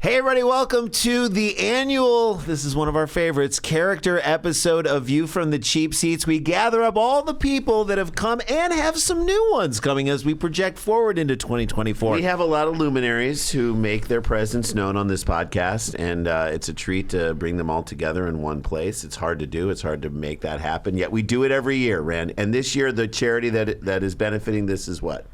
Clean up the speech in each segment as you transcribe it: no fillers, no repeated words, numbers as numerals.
Hey everybody, welcome to the annual, this is one of our favorites, character episode of View from the Cheap Seats. We gather up all the people that have come and have some new ones coming as we project forward into 2024. We have a lot of luminaries who make their presence known on this podcast, and it's a treat to bring them all together in one place. It's hard to do. It's hard to make that happen, yet we do it every year, Rand. And this year, the charity that is benefiting this is what?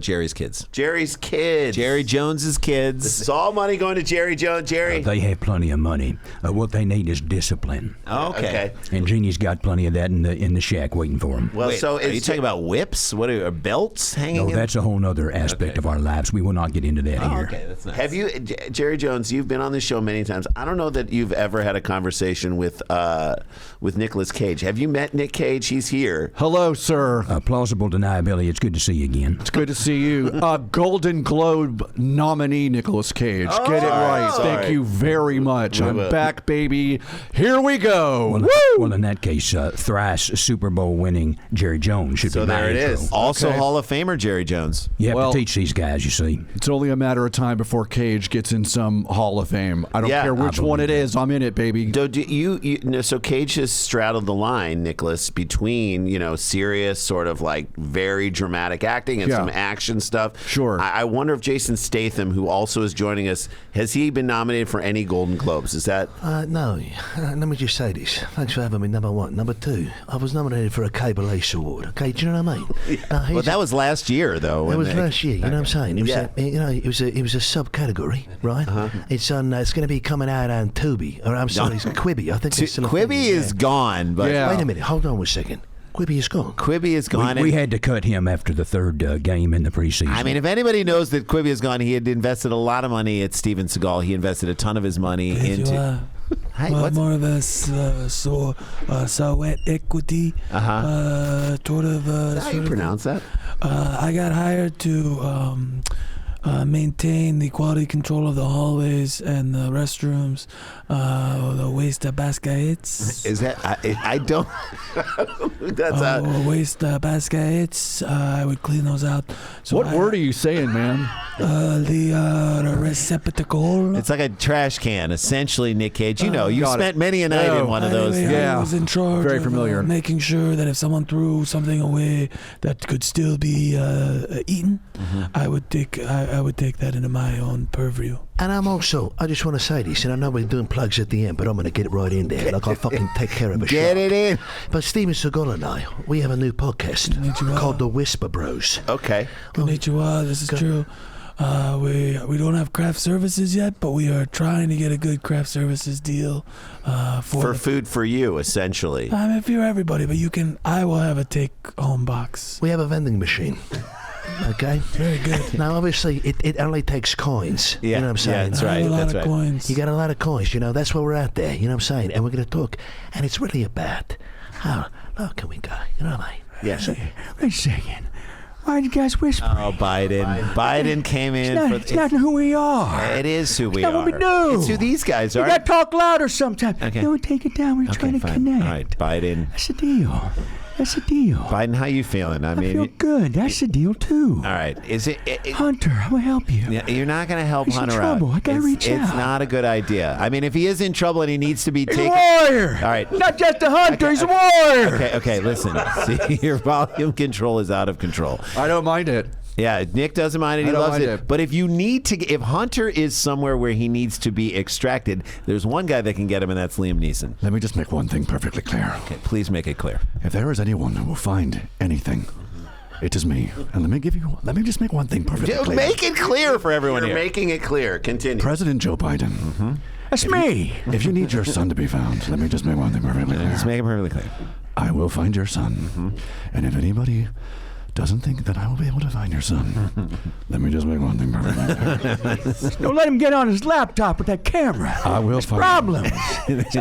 Jerry's Kids. Jerry's Kids. Jerry Jones's kids. This is all money going to Jerry Jones. Jerry. They have plenty of money. What they need is discipline. Okay. And Jeannie's got plenty of that in the shack waiting for them. Well, Wait, so are you talking about whips? What are belts hanging? No, that's a whole other aspect of our lives. We will not get into that here. Okay, that's nice. Have you, Jerry Jones? You've been on this show many times. I don't know that you've ever had a conversation with Nicolas Cage. Have you met Nick Cage? He's here. Hello, sir. Plausible deniability. It's good to see you again. It's good to see you. Golden Globe nominee Nicolas Cage. Get it right. sorry. Thank you very much. I'm back, baby. Here we go. Well, in that case, thrice Super Bowl winning Jerry Jones should So be my there it intro. is. Also Okay. Hall of Famer Jerry Jones. You have Well- to teach these guys, you see. It's only a matter of time before Cage gets in some Hall of Fame. I don't Yeah, care I which one it is. I'm in it, baby. So Cage has straddled the line, Nicholas, between serious, sort of like very dramatic acting and Yeah. some action stuff. Sure. I wonder if Jason Statham, who also is joining us, has he been nominated for any Golden Globes? Is that? No. Let me just say this. Thanks for having me, number one. Number two, I was nominated for a Cable Ace Award. Okay, do you know what I mean? Well, that was last year, though. It was last year. You know what I'm saying? It was Yeah. it was a subcategory, right? It's on. It's going to be coming out on Tubi, or I'm sorry, it's Quibi. I think it's still a thing, Quibi is gone, but Yeah. Wait a minute. Hold on one second. Quibi is gone. Quibi is gone. We and- had to cut him after the third game in the preseason. I mean, if anybody knows that Quibi is gone, he had invested a lot of money at Steven Seagal. He invested a ton of his money into. Hi, what's more of a sweat equity. Sort of. How do you pronounce that? I got hired to maintain the quality control of the hallways and the restrooms, the waste baskets. Is that? I don't. That's Waste baskets. I would clean those out. So What word are you saying, man? The receptacle. It's like a trash can, essentially, Nick Cage. You got spent it. many a night in one of those. Anyway, Yeah. I was in charge Very of familiar. making sure that if someone threw something away that could still be eaten, I would take that into my own purview. And I just want to say this, and I know we're doing plugs at the end, but I'm going to get it right in there. Like I fucking take care of a Get it in. But Steven Seagal and I, we have a new podcast called The Whisper Bros. okay. Konnichiwa, this is true. We don't have craft services yet, but we are trying to get a good craft services deal For food for you, essentially. I mean, for everybody, but I will have a take-home box. We have a vending machine. Okay? Very good. Now, obviously, it only takes coins. Yeah, You know what I'm saying? yeah, that's I right. have a lot That's of right. coins. You got a lot of coins, that's why we're out there, you know what I'm saying? And we're going to talk. And it's really about how low can we go, you know what I mean? Yes. Wait a second. Why'd you guys whisper? Oh, Biden came in. It's not who we are. It is who we not are. what we do. It's who these guys You are. got to talk louder sometimes. Okay. No, take it down. We're trying to fine. connect. All right, Biden. That's the deal. That's the deal. Biden, how you feeling? I I mean, feel good. That's the deal, too. all right. Is it Hunter, I'm going to help you. yeah, you're not going to help He's in Hunter trouble. out. I gotta reach It's out. not a good idea. I mean, if he is in trouble and he needs to be He's taken. a warrior. All right. Not just a hunter. Okay, he's a warrior. Okay, listen. See, your volume control is out of control. I don't mind it. Yeah, Nick doesn't mind it. He I don't loves mind it. it. But if Hunter is somewhere where he needs to be extracted, there's one guy that can get him, and that's Liam Neeson. Let me just make one thing perfectly clear. Okay, please make it clear. If there is anyone who will find anything, it is me. And let me just make one thing perfectly clear. Make it clear for everyone You're here. making it clear. Continue. President Joe Biden. That's me. If you need your son to be found, let me just make one thing perfectly Just clear. make it perfectly clear. I will find your son. And if anybody doesn't think that I will be able to find your son, let me just make one thing perfectly clear. Don't let him get on his laptop with that camera. I will There's find problems. It's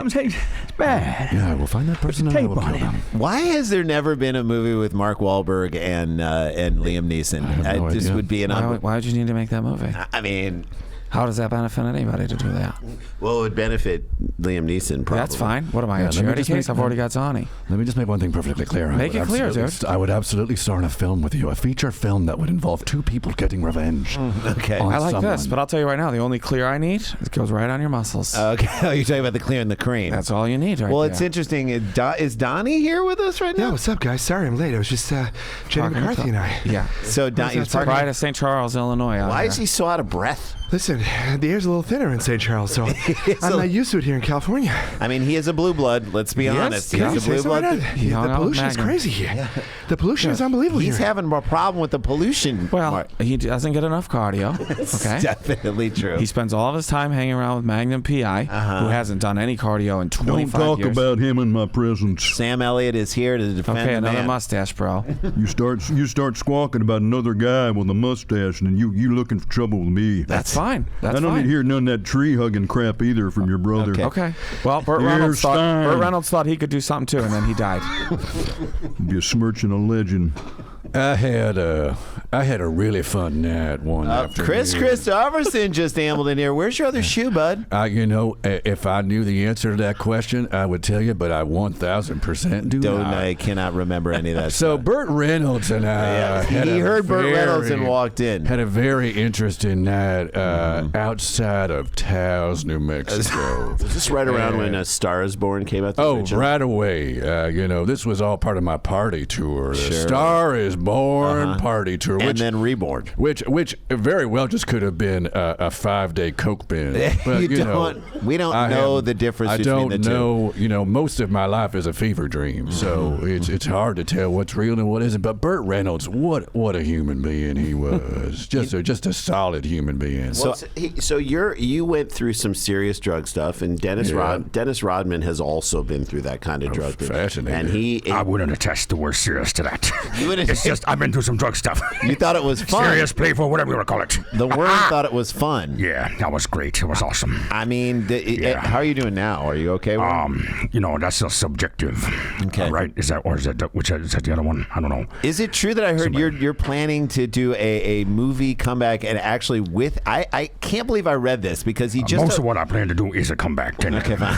bad. Yeah, I will find that person and I Tape will on kill him. them. Why has there never been a movie with Mark Wahlberg and Liam Neeson? I have no It just idea. would be an. Why would you need to make that movie? I mean, How does that benefit anybody to do that? Well, it would benefit Liam Neeson, probably. That's fine. What am I, a let me charity just case? I've already got Zani. Let me just make one thing perfectly clear. Make it clear, dude. I would absolutely star in a film with you, a feature film that would involve two people getting revenge. Okay. on I like someone. this, but I'll tell you right now, the only clear I need, it goes right on your muscles. Okay. Oh, you're talking about the clear and the cream. That's all you need right Well, there. it's interesting. Is Donnie here with us right Yeah, now? what's up, guys? Sorry I'm late. I was just Jenny Talking to McCarthy and I. Yeah. So Donnie was parking. Pride of St. Charles, Illinois. out Why here. is he so out of breath? Listen, the air's a little thinner in St. Charles, so I'm not used to it here in California. I mean, he is a blue blood. Let's be honest. He's yeah. a blue blood. He hung The out with pollution is Magnum. crazy here. The pollution is unbelievable He's here. having a problem with the pollution. Well, Mark. he doesn't get enough cardio. Okay. Definitely true. He spends all of his time hanging around with Magnum PI, who hasn't done any cardio in 25 years. him in my presence. Sam Elliott is here to defend Okay, the another man. mustache, bro. You start squawking about another guy with a mustache, and you looking for trouble with me. That's fine. That's I don't need fine. to hear none of that tree hugging crap either from your brother. Okay. Okay. Well, Burt Reynolds thought he could do something too, and then he died. Be a smirching a legend. I had a really fun night one afternoon. Chris Christopherson just ambled in here. Where's your other shoe, bud? If I knew the answer to that question, I would tell you, but I 1,000% do not. I cannot remember any of that So stuff. Burt Reynolds and I He heard Burt Reynolds and walked in. Had a very interesting night outside of Taos, New Mexico. Was this right around when A Star Is Born came out? Oh, right away. This was all part of my party tour. The Sure. Star Is Born party tour. And then Reborn. Which very well just could have been a 5-day Coke binge. But, We don't know the difference between the two. I don't know. Most of my life is a fever dream, so it's hard to tell what's real and what isn't. But Burt Reynolds, what a human being he was. Just a solid human being. So you went through some serious drug stuff, and Dennis Rodman has also been through that kind of drug thing. Fascinating. And I wouldn't attest the word serious to that. wouldn't- It's just I've been through some drug stuff. You thought it was fun. Serious, playful, whatever you want to call it. The worm thought it was fun. Yeah, that was great. It was awesome. I mean, how are you doing now? Are you okay with it? That's a subjective. Okay. Right? Is that the other one? I don't know. Is it true that I heard you're planning to do a movie comeback and actually with I can't believe I read this because he just Most of what I plan to do is a comeback. Okay, fine.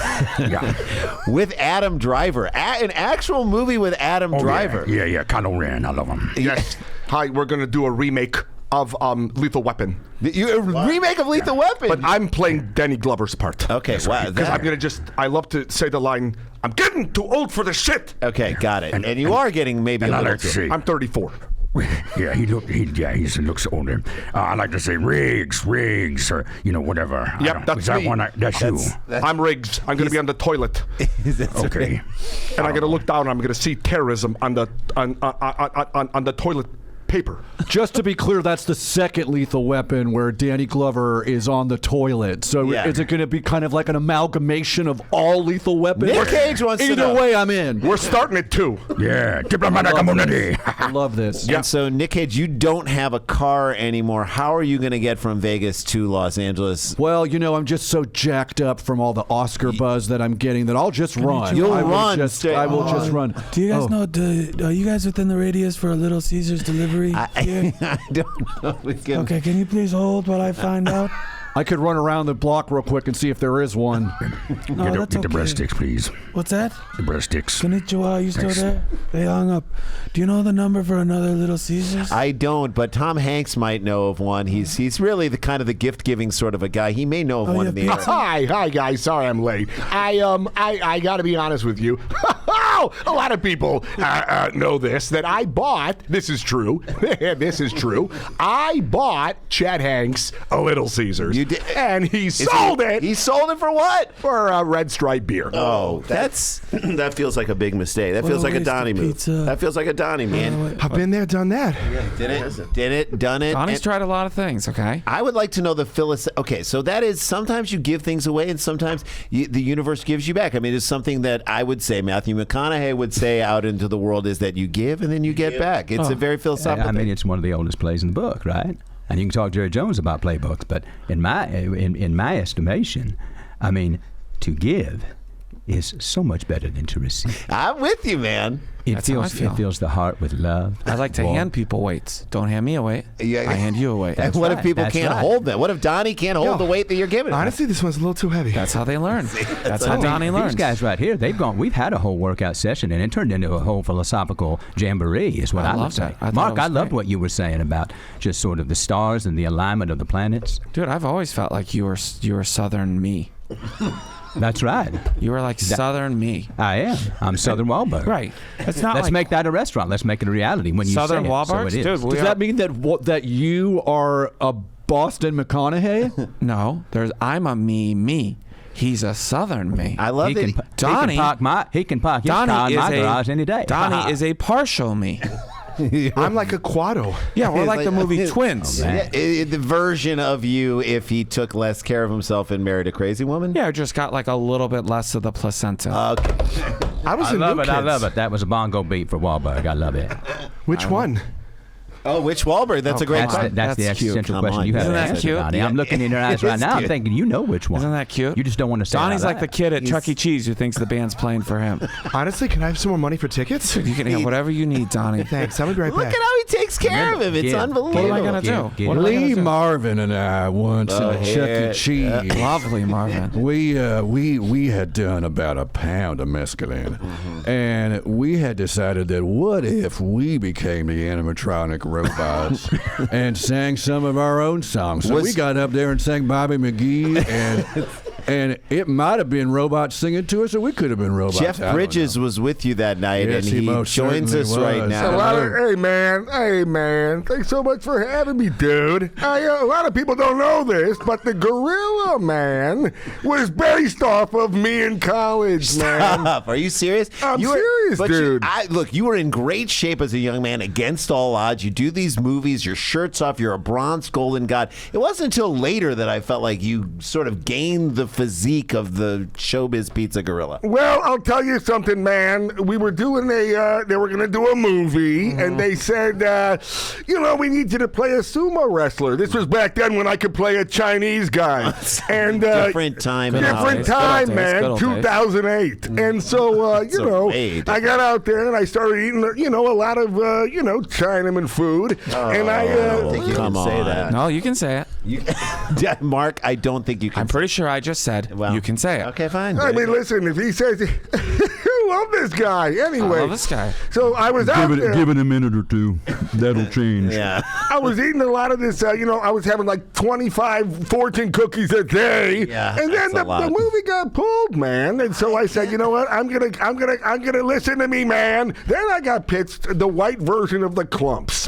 Yeah. with Adam Driver, an actual movie with Adam Driver. Yeah. Kylo Ren, I love him. Yes. Hi, we're going to do a remake of Lethal Weapon. Remake of Lethal Weapon. But I'm playing Danny Glover's part. Okay, wow. Because I'm going to I love to say the line, I'm getting too old for this shit. Okay, got it. And you are getting maybe a I little like to say, I'm 34. yeah, he looks older. I like to say Riggs, or whatever. Yep, that's is that me. one? That's you. I'm Riggs. I'm going to be on the toilet, Okay. and I'm going to look down. I'm going to see terrorism on the on the toilet paper. Just to be clear, that's the second Lethal Weapon where Danny Glover is on the toilet. So is it going to be kind of like an amalgamation of all Lethal Weapons? Nick Cage wants to Either know. way, I'm in. We're starting at 2. Yeah, diplomatic immunity. I love this. And so, Nick Cage, you don't have a car anymore. How are you going to get from Vegas to Los Angeles? Well, I'm just so jacked up from all the Oscar buzz that I'm getting that I'll just run. You'll I will run. I will just run. Do you guys know? Are you guys within the radius for a Little Caesars delivery here? I don't know if we can. Okay, can you please hold while I find out? I could run around the block real quick and see if there is one. No, Get that's the okay. breadsticks, please. What's that? The breadsticks. Konnichiwa, are you still there? They hung up. Do you know the number for another Little Caesars? I don't, but Tom Hanks might know of one. He's really the kind of the gift giving sort of a guy. He may know of one in the air. Hi guys. Sorry I'm late. I got to be honest with you. A lot of people know this that I bought. This is true. This is true. I bought Chad Hanks a Little Caesars. You did, and he sold it. He sold it for what? For a Red Stripe beer. Oh, that feels like a big mistake. That What feels a like a waste of Donnie move. pizza. That feels like a Donnie man. I've been there, done that. Done it. Donnie's And tried a lot of things, okay? I would like to know the Okay, so that is sometimes you give things away and sometimes the universe gives you back. I mean, it's something that I would say Matthew McConaughey would say out into the world is that you give and then you get back. It's a very philosophical I mean, thing. it's one of the oldest plays in the book, right? And you can talk to Jerry Jones about playbooks, but in my estimation, I mean, to give is so much better than to receive. I'm with you, man. That's how I feel. It fills the heart with love. I like to hand people weights. Don't hand me a weight. Yeah. I hand you a weight. And what if people can't hold that? What if Donnie can't hold the weight that you're giving him? Honestly, this one's a little too heavy. That's how they learn. That's how Donnie learns. These guys right here, we've had a whole workout session, and it turned into a whole philosophical jamboree, is what I would say. Mark, I loved what you were saying about just sort of the stars and the alignment of the planets. Dude, I've always felt like you were Southern me. That's right. You were like Southern me. I am. I'm Southern Wahlberg. Right. It's not. Let's make that a restaurant. Let's make it a reality. When you Southern say Wahlberg, it, so it is. dude. Does that mean that you are a Boston McConaughey? No, I'm a me. He's a Southern me. I love it. Donnie. He can park his car in my garage any day. Donnie is a partial me. I'm like a Quado. Yeah, we're like the movie Twins. The version of you if he took less care of himself and married a crazy woman? Yeah, just got like a little bit less of the placenta. Okay. I love it. That was a bongo beat for Wahlberg. I love it. Which one? Oh, which Wahlberg? That's a great question. That's the existential question you have Isn't to that answer, cute? Donnie. I'm looking in your eyes right now. I'm thinking you know which one. Isn't that cute? You just don't want to say Donnie's it out like the loud. kid at Chuck E. Cheese who thinks the band's playing for him. Honestly, can I have some more money for tickets? You can have whatever you need, Donnie. Thanks. I'll be right Look back. at how he takes care of him. It's unbelievable. What am I going to do? Lee Marvin and I once in a Chuck E. Cheese. Lovely, Marvin. We had done about a pound of mescaline, and we had decided that what if we became the animatronic robots and sang some of our own songs? So we got up there and sang Bobby McGee, and it might have been robots singing to us, or we could have been robots. Jeff Bridges was with you that night, Yes, and he most joins us certainly right was. now. Hey man, thanks so much for having me, dude. A lot of people don't know this, but the Gorilla Man was based off of me in college, man. Stop. Are you serious? I'm serious, dude. Look, you were in great shape as a young man against all odds. You do these movies, your shirt's off, you're a bronze golden god. It wasn't until later that I felt like you sort of gained the physique of the Showbiz Pizza Gorilla. Well, I'll tell you something, man. We were doing they were going to do a movie, and they said, we need you to play a sumo wrestler. This was back then when I could play a Chinese guy. And different time. Different time, man. 2008. And so, I got out there and I started eating, a lot of, Chinaman food. And I don't think you can say that. No, you can say it. Mark, I don't think you can. I'm pretty sure I just said you can say it. Okay, fine. I mean, listen, if he says, I love this guy. Anyway. I love this guy. So I was out there. Give it a minute or two. That'll change. Yeah. I was eating a lot of this, I was having like 25 fortune cookies a day. Yeah, and then the movie got pulled, man. And so I said, you know what? I'm gonna listen to me, man. Then I got pitched the white version of the clumps.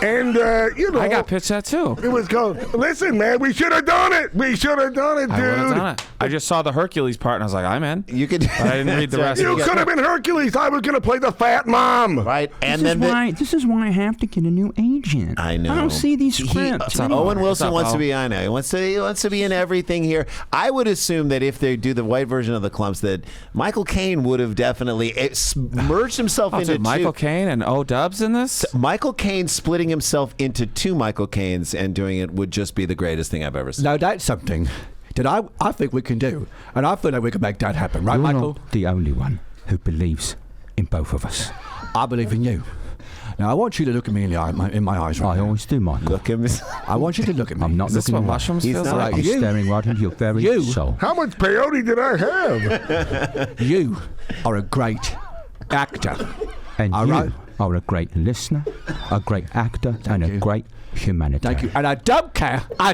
And I got pitched that too. It was going, listen, man, we should have done it. We should have done it, dude. I would have done it. I just saw the Hercules part and I was like, I'm in. You could. But I didn't read the rest. You could have been Hercules. I was gonna play the fat mom. Right. And This is why I have to get a new agent. I know. I don't see these scripts. Owen Wilson wants to be. I know. He wants to be in everything here. I would assume that if they do the white version of the clumps, that Michael Caine would have definitely merged himself into Michael Caine and O-Dubs in this. Michael Caine splitting himself into two Michael Caines and doing it would just be the greatest thing I've ever seen. Now that's something that I think we can do, and I feel like we can make that happen, right, You're Michael? not the only one who believes in both of us. I believe in you. Now I want you to look at me in my eyes right I now. always do, Michael. Look at me. I want you to look at me. I'm not Is this looking what away. mushrooms He's feels not. like? I'm staring right into your very soul. How much peyote did I have? You are a great actor. And All you right. are a great listener, a great actor, and a great humanitarian. Thank you. And I don't care. I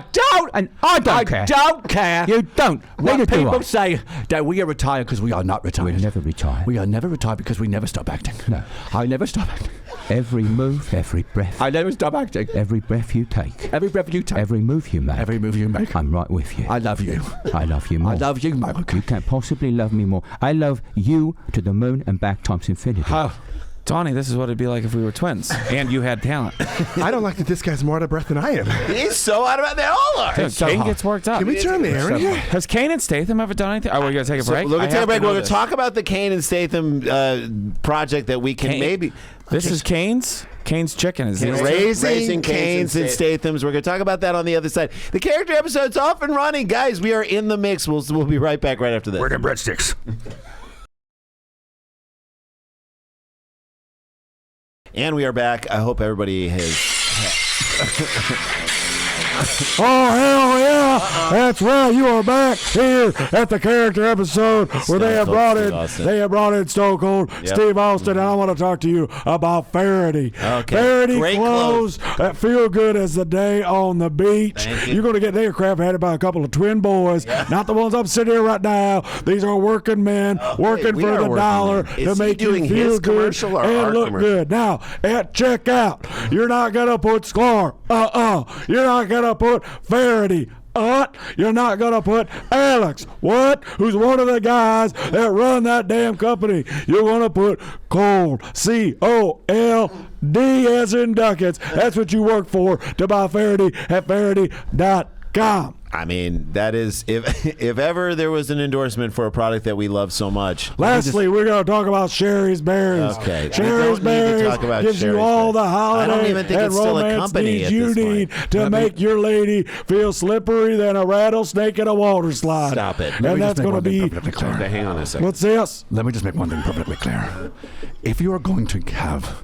don't care. You don't. Neither What do people I. say that we are retired because we are not retired. We'll never retire. We are never retired because we never stop acting. No. I never stop acting. Every move, every breath, I never stop acting. every breath you take, Every breath you take. every move you make, Every move you make. I'm right with you. I love you. I love you more. I love you, Michael. You can't possibly love me more. I love you to the moon and back times infinity. Oh, Donnie, this is what it'd be like if we were twins and you had talent. I don't like that this guy's more out of breath than I am. He's so out of it. They all are. Dude, Caine gets worked up. Can we turn the air in here? Has Caine and Statham ever done anything? Oh, we're going to take a break? We're going to take a break. We're going to talk. talk about the Caine and Statham project that we can maybe. This is Caine's Chicken. Is this Raising Caines and Stathams. We're going to talk about that on the other side. The character episode's off and running. Guys, we are in the mix. We'll be right back right after this. Where the breadsticks? And we are back. I hope everybody has. Oh, hell yeah! That's right. You are back here at the character episode where they have brought in Stone Cold Steve Austin, and I want to talk to you about Faraday. Okay. Faraday Great clothes that feel good as the day on the beach. You're going to get their crap handed by a couple of twin boys, not the ones I'm sitting here right now. These are working men working for the dollar to make you feel good and look good. Now, at checkout, you're not going to put Sklar. You're not going to put Faraday. You're not going to put Alex, who's one of the guys that run that damn company. You're going to put Cold, C-O-L-D as in ducats. That's what you work for to buy Faraday at Faraday.com. I mean, that is, if ever there was an endorsement for a product that we love so much. Lastly, we're going to talk about Sherry's Berries. Okay. Sherry's Berries gives you all the holiday and romance needs you need to make your lady feel slipperier than a rattlesnake in a water slide. Stop it. And that's going to be... Hang on a second. What's this? Let me just make one thing perfectly clear. If you are going to have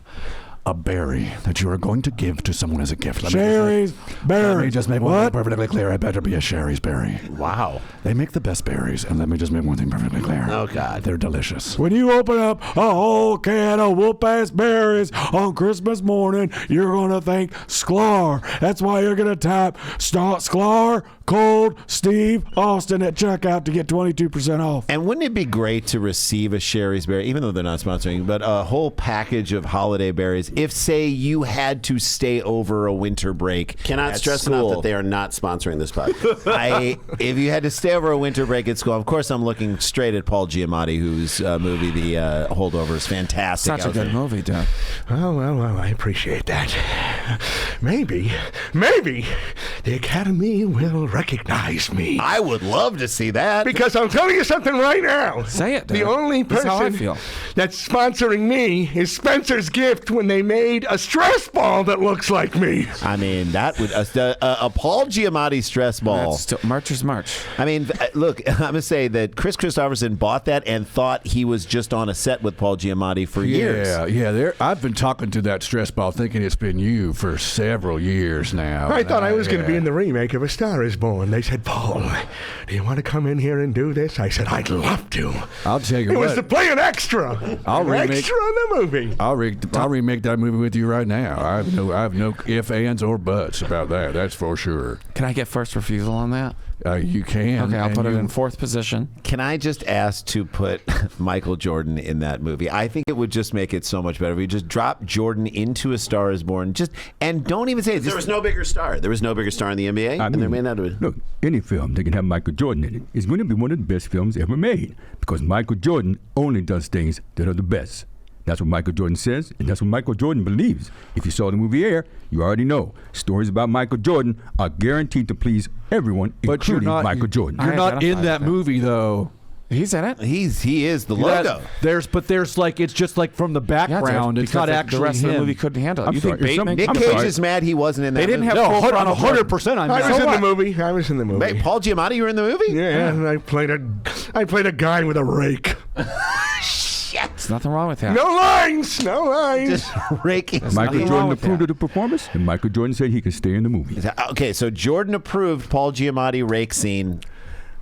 a berry that you are going to give to someone as a gift. Sherry's berry. Let me just make one thing perfectly clear. It better be a Sherry's berry. Wow. They make the best berries, and let me just make one thing perfectly clear. Oh, God. They're delicious. When you open up a whole can of whoop-ass berries on Christmas morning, you're going to think Sklar. That's why you're going to type Sklar Cold Steve Austin at checkout to get 22% off. And wouldn't it be great to receive a Sherry's Berry, even though they're not sponsoring, but a whole package of holiday berries if, say, you had to stay over a winter break? Cannot stress enough that they are not sponsoring this podcast. If you had to stay over a winter break at school, of course I'm looking straight at Paul Giamatti, whose movie The Holdover is fantastic. Such a good movie, Doug. Well, I appreciate that. Maybe the Academy will recognize me. I would love to see that. Because I'm telling you something right now. Say it, The Doug. only That's how I person feel. that's sponsoring me is Spencer's Gift when they made a stress ball that looks like me. I mean, that would a Paul Giamatti stress ball. March is March. I mean, look, I'm going to say that Chris Christopherson bought that and thought he was just on a set with Paul Giamatti for years. Yeah. I've been talking to that stress ball thinking it's been you for several years now. I thought I was going to be in the remake of A Star Is Born. They said, Paul, do you want to come in here and do this? I said, I'd love to. I'll tell you It what. was to play an extra. Extra in the movie. I'll remake that movie with you right now. I have no ifs, ands, or buts about that. That's for sure. Can I get first refusal on that? You can. Okay, I'll put it in fourth position. Can I just ask to put Michael Jordan in that movie? I think it would just make it so much better if you just drop Jordan into A Star Is Born, and don't even say it. There was no bigger star. There was no bigger star in the NBA, and there may not have been. Look, any film that can have Michael Jordan in it is going to be one of the best films ever made because Michael Jordan only does things that are the best. That's what Michael Jordan says, and that's what Michael Jordan believes. If you saw the movie Air, you already know. Stories about Michael Jordan are guaranteed to please everyone, including Michael Jordan. You're not in that movie, though. He's in it. He is the logo. There's like it's just like from the background. It's not actually the rest him. of the movie couldn't handle it. I'm You sorry, think if Bateman? Nick I'm Cage sorry. is mad he wasn't in that They didn't movie. have full on 100%. I was in the movie. I was in the movie. Wait, Paul Giamatti, you were in the movie? Yeah, and I played a guy with a rake. There's nothing wrong with that. No lines. Just raking. Michael wrong Jordan with approved that. of the performance, and Michael Jordan said he could stay in the movie. Okay, so Jordan approved Paul Giamatti rake scene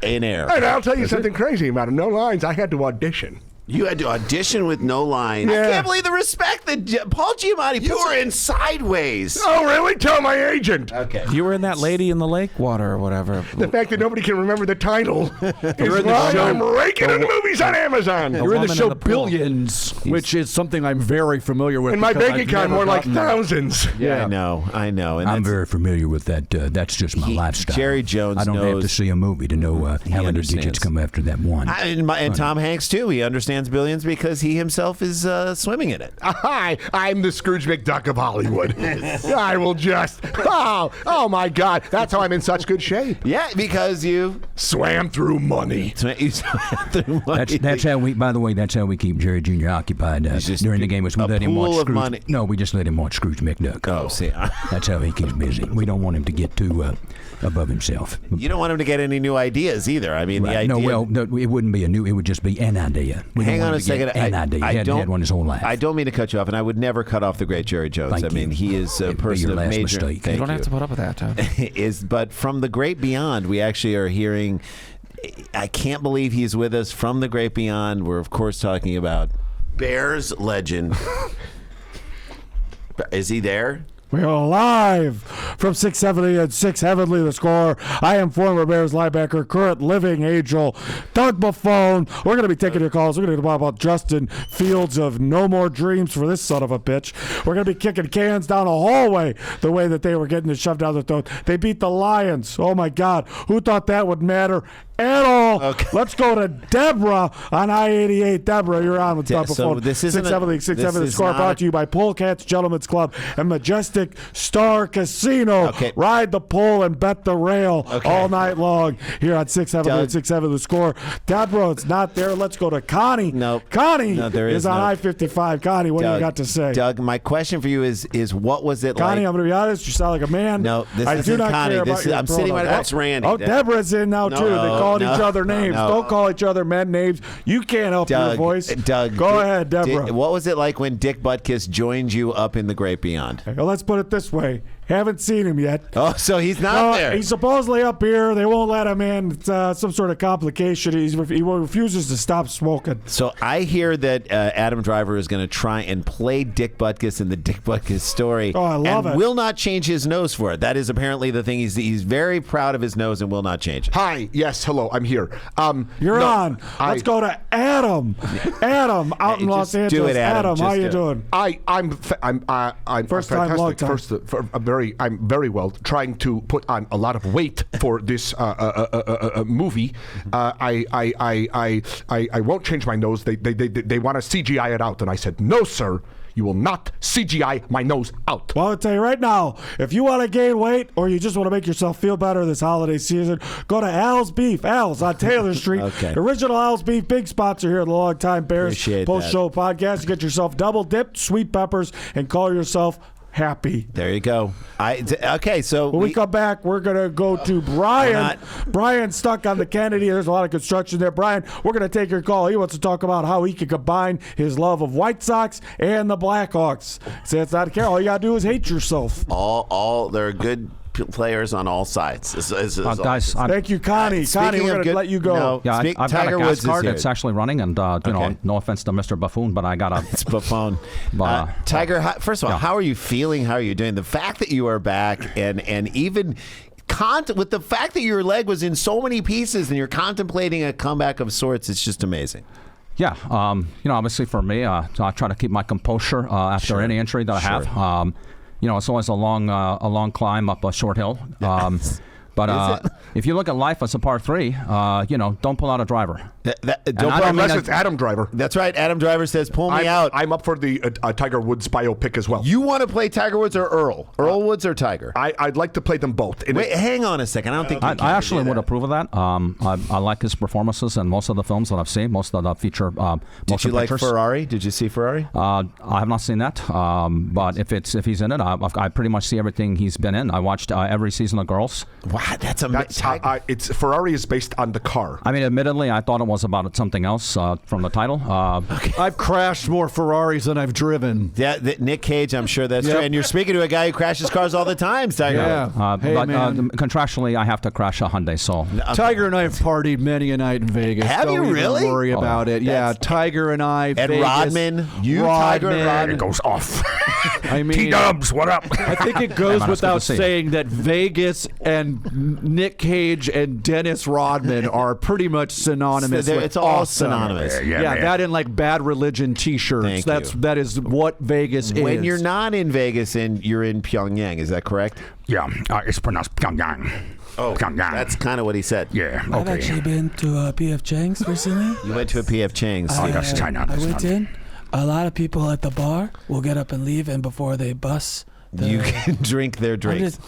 in Air. And I'll tell you something crazy about it. No lines. I had to audition. You had to audition with no lines. I can't believe the respect that Paul Giamatti You were in Sideways. Oh, really? Tell my agent. Okay. You were in that Lady in the Lake water or whatever. The fact that nobody can remember the title is why I'm raking in movies on Amazon. You're in the woman show in the pool. Billions, which is something I'm very familiar with. And my because bank I've account never more like gotten that. thousands. Yeah, I know. And I'm that's- very familiar with that. That's just my lifestyle. Jerry Jones I don't have to knows- see a movie to know how many understands. digits come after that one. And Tom Hanks, too. He understands Billions because he himself is swimming in it. I'm the Scrooge McDuck of Hollywood. I will just, oh my God. That's how I'm in such good shape. Yeah, because you swam through money. That's how we. By the way, that's how we keep Jerry Jr. occupied during the game. Was we let him watch Scrooge. Money. No, we just let him watch Scrooge McDuck. Oh, see, that's how he keeps busy. We don't want him to get too above himself. You don't want him to get any new ideas either. I mean, Right. the idea. No, it wouldn't be a new. It would just be an idea. Hang on a second. An idea. He hadn't had one his whole life. I don't mean to cut you off, and I would never cut off the great Jerry Jones. Thank I mean, you. he is a It'd be person your of last major. mistake. Thank You don't have to put up with that, Tom. But from the great beyond, we actually are hearing. I can't believe he's with us from the great beyond. We're of course talking about Bears legend. Is he there? We are live from 670 and 6 Heavenly the Score. I am former Bears linebacker, current living angel, Doug Buffone. We're going to be taking your calls. We're going to talk about Justin Fields of No More Dreams for this son of a bitch. We're going to be kicking cans down a hallway the way that they were getting it shoved down their throat. They beat the Lions. Oh, my God. Who thought that would matter at all? Okay. Let's go to Deborah on I-88. Deborah, you're on with Doug So Buffone. this isn't 670 the Score, brought to you by Polecats Gentlemen's Club and Majestic Star Casino. Okay. Ride the pole and bet the rail all night long here on 670 and 670 the Score. Deborah, it's not there. Let's go to Connie. Nope. Connie No, there is is on no- I-55. Connie, what do you got to say? Doug, my question for you is what was it Connie, like? I'm going to be honest. You sound like a man. No, this I do isn't not Connie. care This about is- your I'm sitting pronoun. right- That's Randy. Oh, Deborah's in now, too. They called each other names. no. Don't call each other men names. You can't help your voice. Doug, go ahead, Deborah. what was it like when Dick Butkus joined you up in the great beyond? Well, let's put it this way. Haven't seen him yet. Oh, so he's not there. He's supposedly up here. They won't let him in. It's some sort of complication. He refuses to stop smoking. So I hear that Adam Driver is going to try and play Dick Butkus in the Dick Butkus story. Oh, I love and it. will not change his nose for it. That is apparently the thing. He's very proud of his nose and will not change it. Hi. Yes. Hello. I'm here. You're on. Let's go to Adam. Adam out in Los Just do Angeles. it, Adam. How Just you do it. doing? I'm First time, fantastic. long time. I'm very well. Trying to put on a lot of weight for this movie. I won't change my nose. They want to CGI it out, and I said, no, sir. You will not CGI my nose out. Well, I'll tell you right now, if you want to gain weight or you just want to make yourself feel better this holiday season, go to Al's Beef. Al's on Taylor Street. Okay. Original Al's Beef, big sponsor here at the Long Time Bears Appreciate post-show podcast. You get yourself double dipped, sweet peppers, and call yourself happy. There you go. Okay, so When we come back, we're going to go to Brian. Brian's stuck on the Kennedy. There's a lot of construction there. Brian, we're going to take your call. He wants to talk about how he can combine his love of White Sox and the Blackhawks. Say it's not a care. All you got to do is hate yourself. All there are good players on all sides. Guys, Thank you, Connie. Connie, we're going to let you go. No, yeah, Speak- I've got Tiger a gas Woods is card. here. It's actually running, and you know, Okay. no offense to Mr. Buffoon, but I got a. It's Buffon. Tiger, first of all, how are you feeling? How are you doing? The fact that you are back and even with the fact that your leg was in so many pieces and you're contemplating a comeback of sorts, it's just amazing. Yeah, you know, obviously for me, I try to keep my composure after any injury that I have. You know, it's always a long climb up a short hill. But if you look at life as a par 3, you know, don't pull out a driver. Unless it's Adam Driver. That's right. Adam Driver says, pull me out. I'm up for the Tiger Woods biopic as well. You want to play Tiger Woods or Earl? Earl Woods or Tiger? I'd like to play them both. Wait, hang on a second. I don't think I actually would approve of that. I like his performances in most of the films that I've seen, most of the feature Did you like pictures. Ferrari? Did you see Ferrari? I have not seen that, but if he's in it, I pretty much see everything he's been in. I watched every season of Girls. Wow, that's amazing. It's Ferrari is based on the car. I mean, admittedly, I thought it was about something else from the title. I've crashed more Ferraris than I've driven. Yeah, Nick Cage, I'm sure that's true. And you're speaking to a guy who crashes cars all the time, Tiger. Yeah. Hey, but man. contractually, I have to crash a Hyundai. So Tiger and I have partied many a night in Vegas. Have Don't you even really? worry about it. Yeah, Tiger and I. And Vegas, Rodman, Tiger and Rodman. It goes off. I mean, T-Dubs, what up? I think it goes Man, that's good without to see. saying that Vegas and Nick Cage and Dennis Rodman are pretty much synonymous. with It's all awesome. synonymous. Yeah, that and like Bad Religion T-shirts. Thank you. That is what Vegas is. When you're not in Vegas and you're in Pyongyang, is that correct? Yeah, it's pronounced Pyongyang. Oh, Pyongyang. that's kind of what he said. Yeah, I've okay. actually been to P.F. Chang's recently. You went to a P.F. Chang's. that's China. I That's went not- in. A lot of people at the bar will get up and leave, and before they bus, You can drink their drinks.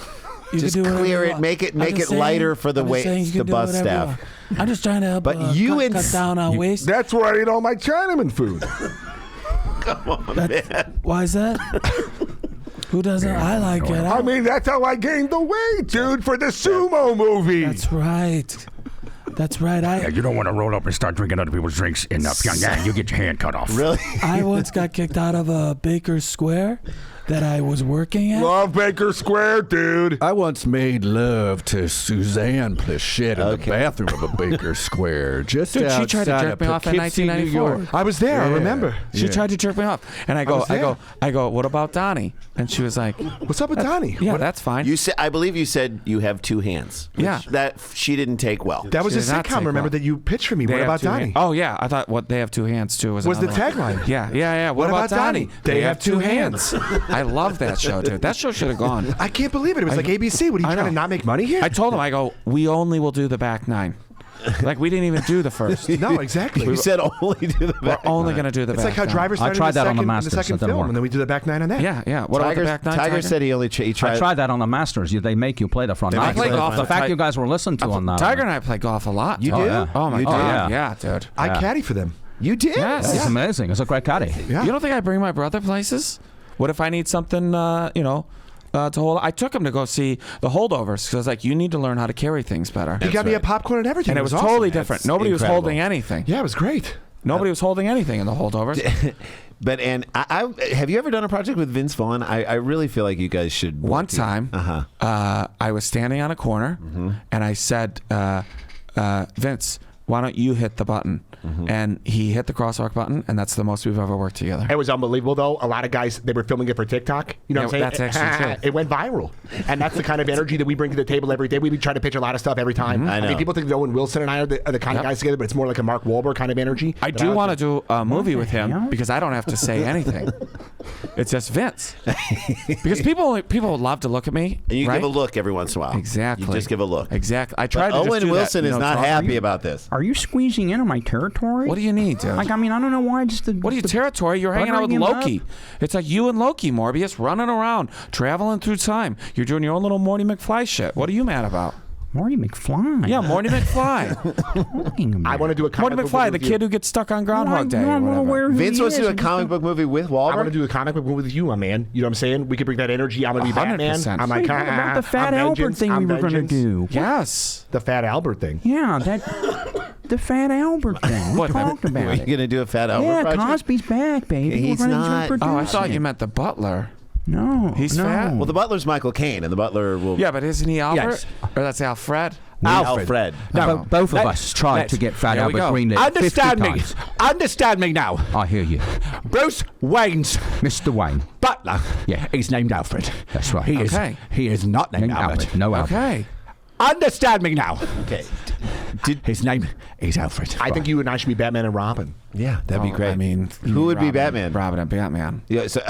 You Just can do whatever clear you it, want. make it I'm just saying- lighter for the I'm just saying you can the do bus whatever you staff. want. I'm just trying to help But you cut down on waste. That's where I eat all my Chinaman food. Why is that? Who doesn't? I like it. I mean, that's how I gained the weight, dude, for the sumo movie. That's right. That's right. Yeah, you don't want to roll up and start drinking other people's drinks in Pyongyang. You get your hand cut off. Really? I once got kicked out of a Baker's Square that I was working at. Love Baker Square, dude. I once made love to Suzanne Plachette in the bathroom of a Baker Square, just Dude, she outside tried to jerk of me off in Poughkeepsie, New 1994. York. I was there. I remember. She tried to jerk me off, and I go, what about Donnie? And she was like, What's up with Donnie? yeah, that's fine. You said, I believe you said you have two hands. Yeah. That she didn't take well. That was She a did not sitcom. take Remember well. that you pitched for me. They What have about two Donnie? hands. Oh yeah, I thought what they have two hands too was Was the another one. tagline. Yeah. What about Donnie? They have two hands. I love that show, dude. That show should have gone. I can't believe it. It was like ABC. What are you I trying know. to not make money here? I told him, I go, we only will do the back nine. Like we didn't even do the first. No, exactly. You said only do the We're back. only gonna do the It's back like how nine. Driver started tried in the that on the second, Masters. in the second That didn't film, work. and then we did the back nine on that. Yeah. What about the back nine? Tiger said he only he I tried. tried that on the Masters. They make you play the front They nine. make you play the The front fact nine. you guys were listened to on that. Tiger and I play golf a lot. You Oh, do? yeah. Oh my You do? god. Yeah. Yeah, dude. I caddy for them. You did? Yes. It's amazing. It's a great caddy. Yeah. You don't think I bring my brother places? What if I need something, to hold? I took him to go see the Holdovers because I was like, you need to learn how to carry things better. He got me a popcorn and everything. And it was awesome. totally different. Nobody was incredible. holding anything. Yeah, it was great. Nobody was holding anything in the Holdovers. But I have you ever done a project with Vince Vaughn? I really feel like you guys should. One time, I was standing on a corner, and I said, Vince, why don't you hit the button? And he hit the crosswalk button, and that's the most we've ever worked together. It was unbelievable, though. A lot of guys, they were filming it for TikTok. You know Yeah, what I'm saying? that's actually true. It went viral. And that's the kind of energy that we bring to the table every day. We try to pitch a lot of stuff every time. I know. mean, people think that Owen Wilson and I are the kind of guys together, but it's more like a Mark Wahlberg kind of energy. I But do like want to it. do a movie with him because I don't have to say anything. It's just Vince. Because people love to look at me. And you right? give a look every once in a while. Exactly. You just give a look. Exactly. I tried to just Owen do that, Wilson you is know, not talk- happy about this. Are you squeezing into my territory? What do you need, dude? Like, I mean, I don't know why. Just What are you, territory? You're hanging out with buttering him Loki. It's like you and Loki, Morbius, running around, traveling through time. You're doing your own little Morty McFly shit. What are you mad about? Morty McFly. Yeah, Morty McFly. I want to do a Morty comic book McFly, movie the with you. kid who gets stuck on Groundhog Day. Or I'm whatever. aware who Vince he wants to is. do a comic book movie with I want to Wahlberg. do a comic book movie with you, my man. You know what I'm saying? We could bring that energy. I'm going to be Batman. 100%. I'm like, Wait, what about the Fat I'm Albert vengeance, thing I'm we were going to vengeance. do? Yes. The Fat Albert thing. Yeah, the Fat Albert thing. We What, talked Are about you it. going to do a Fat Albert Yeah, project? Cosby's back, baby. He's We're gonna not. produce Oh, I thought it. you meant the butler. No, He's no. fat? Well, the butler's Michael Caine, and the butler will. Yeah, but isn't he Albert? Yes. Or that's Alfred? Alfred. No, both of let's- us tried let's- to get Fat There we Albert go. Green. Understand 50 me. times. Understand me now. I hear you, Bruce Wayne's Mr. Wayne. butler. Yeah. He's named Alfred. That's right. He Okay. is not named Named Albert. Albert. No Albert. Okay. Understand me now. Okay. His name is Alfred. I think you and I should be Batman and Robin. Yeah, that'd be Oh, great. I mean, who would be Robin- Batman? Robin and Batman. Yeah. So,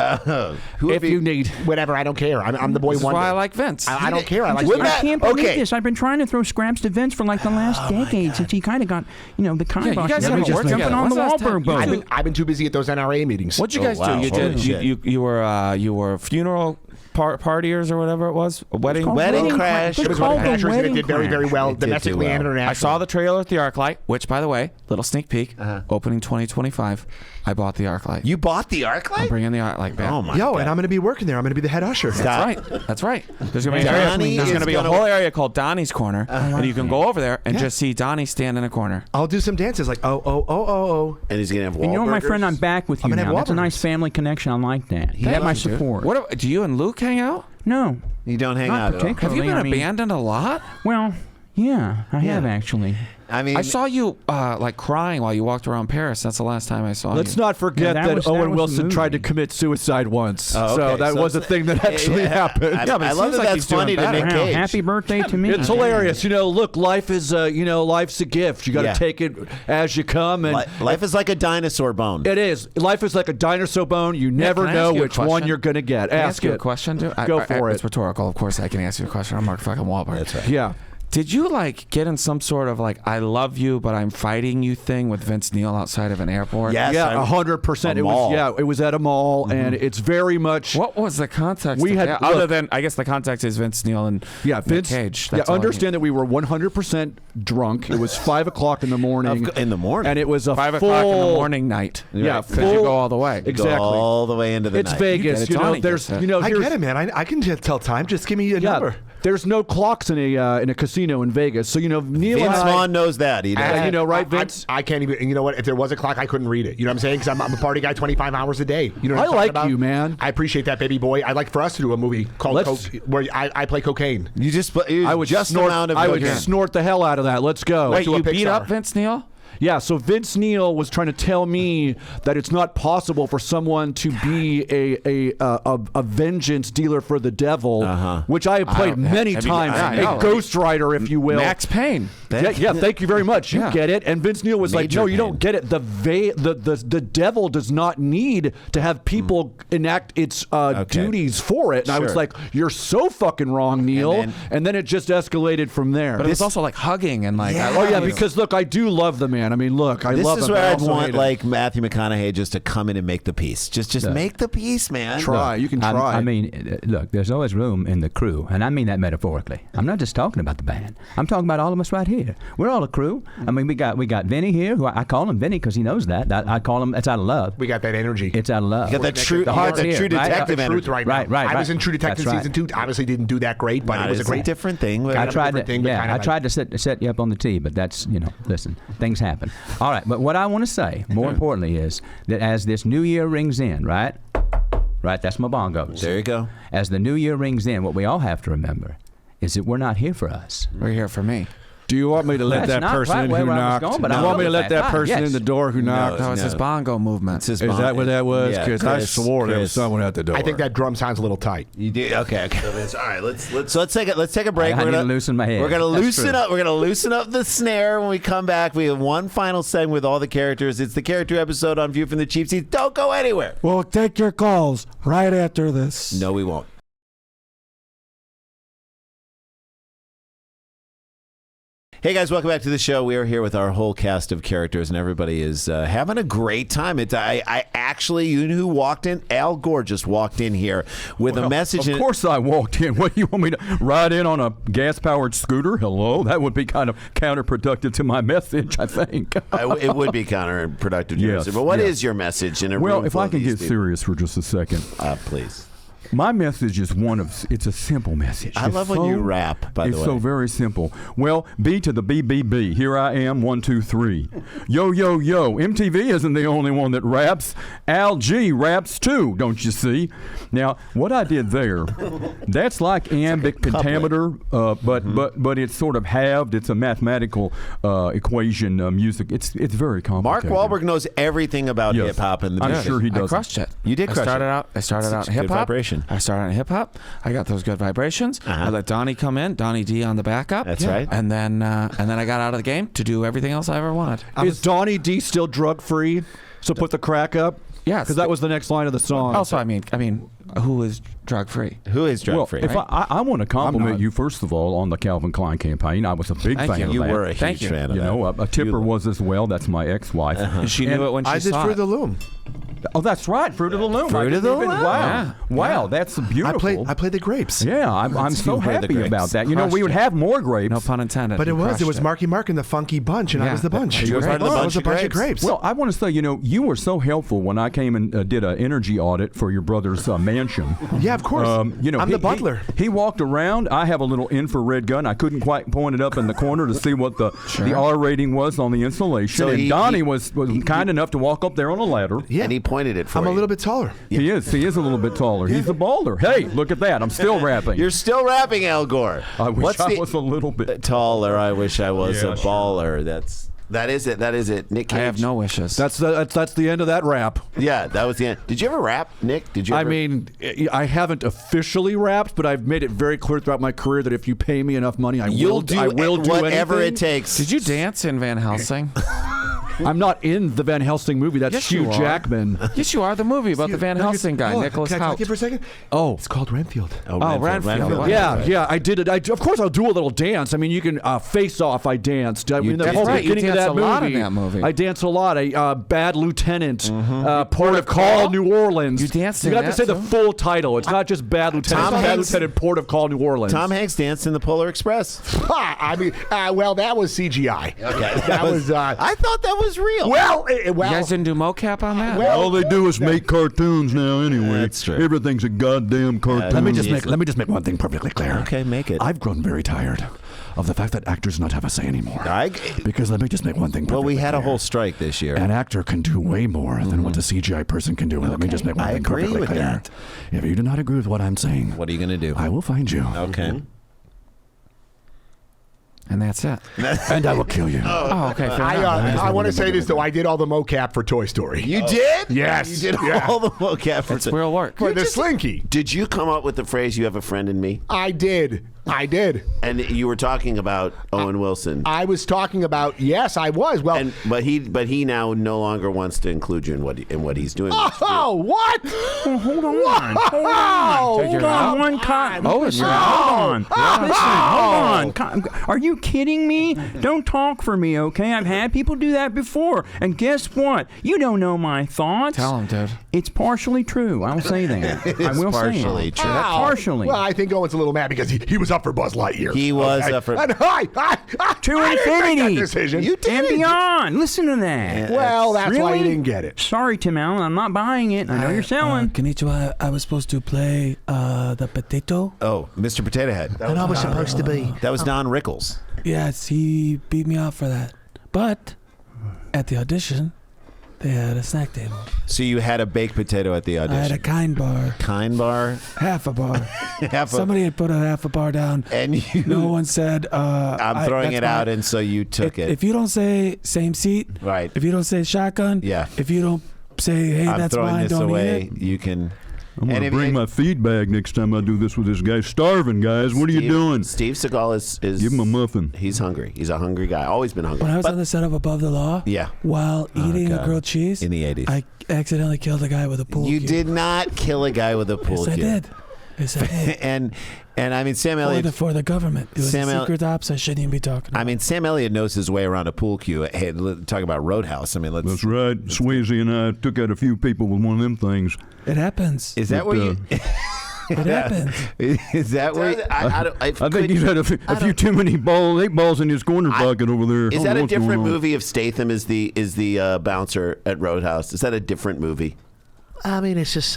who would If be? you need, Whatever, I don't care. I'm the boy This is wonder. why I like Vince. I don't care. I like Wouldn't I that- can't believe okay. this. I've been trying to throw scraps to Vince for like the last decade since he kind of got, the kind Yeah, you guys haven't worked jumping together. on the When's the last Wahlberg time- boat. I've been too busy at those NRA meetings. What'd you guys wow. do? You Holy did. shit. You were funeral partiers or whatever it was. A wedding. called Wedding Crash. It's It was one called of the the Crashers, and it Wedding did very, very Crash. well It did do domestically well. and internationally. I saw the trailer at the ArcLight, which, by the way, little sneak peek, opening 2025. I bought the ArcLight. You bought the I'm ArcLight? bringing the ArcLight back. Oh my Yo, god! and I'm going to be working there. I'm going to be the head usher. That's right. That's right. There's gonna be, Donnie there's is gonna be a gonna- whole area called Donnie's Corner, and you can go over there and just see Donnie stand in a corner. I'll do some dances like oh. And he's gonna have. And you know, my Wahlburgers? friend, I'm back with you I'm gonna now. have That's a nice Wahlburgers. family connection. I like that. He had my Thank you. support. What do you and Luke hang out? No, You don't hang not out. At all. particularly. Have you been I mean, abandoned a lot? Well, yeah, I have actually. I mean, I saw you like crying while you walked around Paris. That's the last time I saw let's you. not forget Yeah, that was- that Owen was Wilson the tried to movie. commit suicide once. Oh, So okay. that So was a it's- thing that actually yeah, happened. I, Yeah, but I it love seems that like that's he's doing funny to better. Nick Wow, Cage. happy birthday to me. It's hilarious. Look, life is, life's a gift. You got to Yeah. take it as you come. And Life is like a dinosaur bone. it is. Life is like a dinosaur bone. You never can I know ask you a which one question? you're going to get. Can I Ask ask you a it. question, dude? Go for It's it. rhetorical, of course. I can ask you a question. I'm Mark fucking Wahlberg. That's right. Yeah. Did you get in some sort of I love you but I'm fighting you thing with Vince Neil outside of an airport? Yes. Yeah, 100%. A mall. It was at a mall, and it's very much. What was the context? We of had- that? look- Other than I guess the context is Vince Neil and Yeah, Nick Vince. Cage. Yeah, That's all I understand that we were 100% drunk. It was 5:00 in the morning. In the morning. and it was a need. 5 full. o'clock in the morning night. Yeah, because you go all the way. Go Exactly. all the way into the It's night. Vegas. You get it. Donnie There's, gets it. I here's, get it, man. I can tell time. Just give me a number. there's no clocks in a casino in Vegas. So Neil Vince and I, Vaughn knows that. He does. right, Vince? I can't even. You know what? If there was a clock, I couldn't read it. You know what I'm saying? Because I'm a party guy 25 hours a day. You know what I I'm talking like about? you, man. I appreciate that, baby boy. I'd like for us to do a movie called where I play cocaine. I would snort the hell out of that. Let's go. Wait, do a you beat Pixar. up Vince Neil? Yeah, so Vince Neil was trying to tell me that it's not possible for someone to be a vengeance dealer for the devil, which I have played many times. A ghostwriter, if you will. Max Payne. Thank you very much. You get it. And Vince Neil was like, no, you don't get it. The devil does not need to have people enact its duties for it. And I was like, you're so fucking wrong, Neil. And then it just escalated from there. But it was also like hugging and like. Because look, I do love the man. I mean, look, I love him. This is where I'd want like Matthew McConaughey just to come in and make the piece. Just make the piece, man. Try. You can try. I mean, look, there's always room in the crew, and I mean that metaphorically. I'm not just talking about the band. I'm talking about all of us right here. We're all a crew. I mean, we got Vinny here, who I call him Vinny because he knows that. I call him. It's out of love. We got that energy. It's out of love. You got that true, the heart's here, true detective right? energy. Right. I was in True Detective That's season 2. Obviously, didn't do that great, but it was a great different thing. I tried to set you up on the tee, but that's listen, things happen. All right, but what I want to say, more importantly, is that as this new year rings in, right, that's my bongos. There you go. As the new year rings in, what we all have to remember is that we're not here for us. We're here for me. Do you want me to let that person in who knocked? You want me to let that person in the door who knocked? That was his bongo movement. Is that what that was? Because I swore there was someone at the door. I think that drum sounds a little tight. You do? Okay. All right. Let's take a break. I need to loosen my head. We're gonna loosen up. We're gonna loosen up the snare when we come back. We have one final segment with all the characters. It's the character episode on View from the Cheap Seats. Don't go anywhere. We'll take your calls right after this. No, we won't. Hey guys, welcome back to the show. We are here with our whole cast of characters, and everybody is having a great time. I actually, you know who walked in? Al Gore just walked in here with a message. Of course I walked in. What, you want me to ride in on a gas-powered scooter? Hello? That would be kind of counterproductive to my message, I think. It would be counterproductive to your message. But what is your message in a Well, room if full I of can these get people? serious for just a second. Please. My message is it's a simple message. I love when you rap, by the way. It's so very simple. Well, B to the BBB. Here I am, 1, 2, 3. Yo, yo, yo. MTV isn't the only one that raps. Al G raps too, don't you see? Now, what I did there, that's like iambic pentameter, but it's sort of halved. It's a mathematical equation music. It's very Mark complicated. Wahlberg knows everything about Yes. hip-hop and the I'm music. sure he I does. crushed it. You did crush it. I started out in hip hop. I started out in hip hop. I got those good vibrations. I let Donnie come in, Donnie D on the backup. That's right. And then I got out of the game to do everything else I ever wanted. Is Donnie D still drug free? So put the crack up. Yes. Because that was the next line of the song. Also, I mean, who is drug free? Who is drug free? If I want to compliment you, first of all, on the Calvin Klein campaign. I was a big fan of You that. were a huge fan of that. A tipper was as well. That's my ex-wife. And she knew it when she I did saw Fruit it. of the Loom. Oh, that's right, Fruit of the Loom. Fruit of the Loom. Wow, wow, that's beautiful. I played the grapes. Yeah, I'm so play the happy grapes. about that. You know, we would have more grapes. No pun intended. But You it crushed was Marky Mark and the Funky Bunch, and I was the bunch. You were part of the I was a bunch of grapes. Well, I want to say, you were so helpful when I came and did an energy audit for your brother's mansion. Yeah, of course. I'm the butler. He walked around. I have a little infrared gun. I couldn't quite point it up in the corner to see what the R rating was on the insulation. So and Donnie was kind enough to walk up there on a ladder. Yeah. And he pointed it for I'm you. a little bit taller. He is a little bit taller. He's a baller. Hey, look at that. I'm still rapping. You're still rapping, Al Gore. I wish I was a little bit taller. I wish I was a Yeah, baller. That is it. Nick Cage. I have no wishes. That's the end of that rap. Yeah, that was the end. Did you ever rap, Nick? Did you? I mean, I haven't officially rapped, but I've made it very clear throughout my career that if you pay me enough money, I will do whatever anything. it takes. Did you dance in Van Helsing? I'm not in the Van Helsing movie. That's Yes, Hugh you are. Jackman. Yes, you are. The movie about the Van Helsing guy, Nicholas Can I talk Hoult. to you for a second? Oh. It's called Renfield. Renfield. Yeah, I did it. Of course, I'll do a little dance. I mean, you can Face Off. I danced. I mean, the whole right. You beginning of dance that a lot in that movie. I dance a lot. Bad Lieutenant, Port of Call, New Orleans. You danced You in got to that, say the too? full title. It's not just Bad Lieutenant. Tom It's Bad Hanks- Lieutenant, Port of Call, New Orleans. Tom Hanks danced in the Polar Express. I mean, well, that was CGI. Okay, That was. I thought that was real. Well, You guys didn't do mocap on that? All they do is make cartoons now anyway. That's true. Everything's a goddamn cartoon. Let me just make one thing perfectly clear. Okay, make it. I've grown very tired of the fact that actors not have a say anymore. Because let me just make one thing perfectly Well, we had a clear. whole strike this year. An actor can do way more than what a CGI person can do. And let me just make one I thing agree perfectly with clear. that. If you do not agree with what I'm saying, What are you going to do? I will find you. Okay. And that's it. And I will kill you. Oh, okay. Fair enough. I want to say this, though. I did all the mocap for Toy Story. You did? Yes. You did Yeah. all the mocap for It's real work. For the Slinky. Did you come up with the phrase "You have a friend in me"? I did. And you were talking about Owen Wilson. I was talking about, yes, I was. Well, But he now no longer wants to include you in what he's doing. oh, what? Oh, hold on. Hold on. You're Hold on out? one time. Oh, Listen, you're hold on. Listen, hold Oh. on. Are you kidding me? Don't talk for me, okay? I've had people do that before. And guess what? You don't know my thoughts. Tell him, dude. It's partially true. I'll say that. I will say partially it. true. Partially. Well, I think Owen's a little mad because he was up for Buzz Lightyear. He was up for- And To I didn't make infinity. that decision. You did. And beyond. Listen to that. Well, that's why Really? you didn't get it. Sorry, Tim Allen. I'm not buying it. I know you're selling. Konnichiwa, I was supposed to play the potato. Oh, Mr. Potato Head. And I was supposed to be. That was Don Rickles. Yes, he beat me out for that. But at the audition, they had a snack table. So you had a baked potato at the I had audition. a kind bar, Kind bar. half a bar. Half a- Somebody had put a half a bar down. And you. No one said, I'm throwing that's it out, fine. and so you took it. If you don't say same seat, Right. if you don't say shotgun, Yeah. if you don't say, hey, I'm that's throwing mine, this don't away. eat it. You can. I'm And gonna if bring you- my feed bag next time I do this with this guy. Starving, guys. What are you doing? Steve Seagal is Give him a muffin. He's hungry. He's a hungry guy. Always been hungry. When I was But- on the set of Above the Law, Yeah. while eating a God. grilled cheese, In the 80s. I accidentally killed a guy with a pool You cue. did not kill a guy with a pool Yes, I cue. did. Yes, I did. And I mean Sam Elliott. For the government. It was Sam a El- secret ops I shouldn't even be talking about. I mean Sam Elliott knows his way around a pool cue. Hey, talk about Roadhouse. I mean, let's. That's right. Swayze and I took out a few people with one of them things. It happens. Is that But, where you? It happens. Is that where? I think he's had a few too many eight balls in his corner pocket over there. Is I don't that know a what's going different on. movie if Statham is the bouncer at Roadhouse? Is that a different movie? I mean, it's just,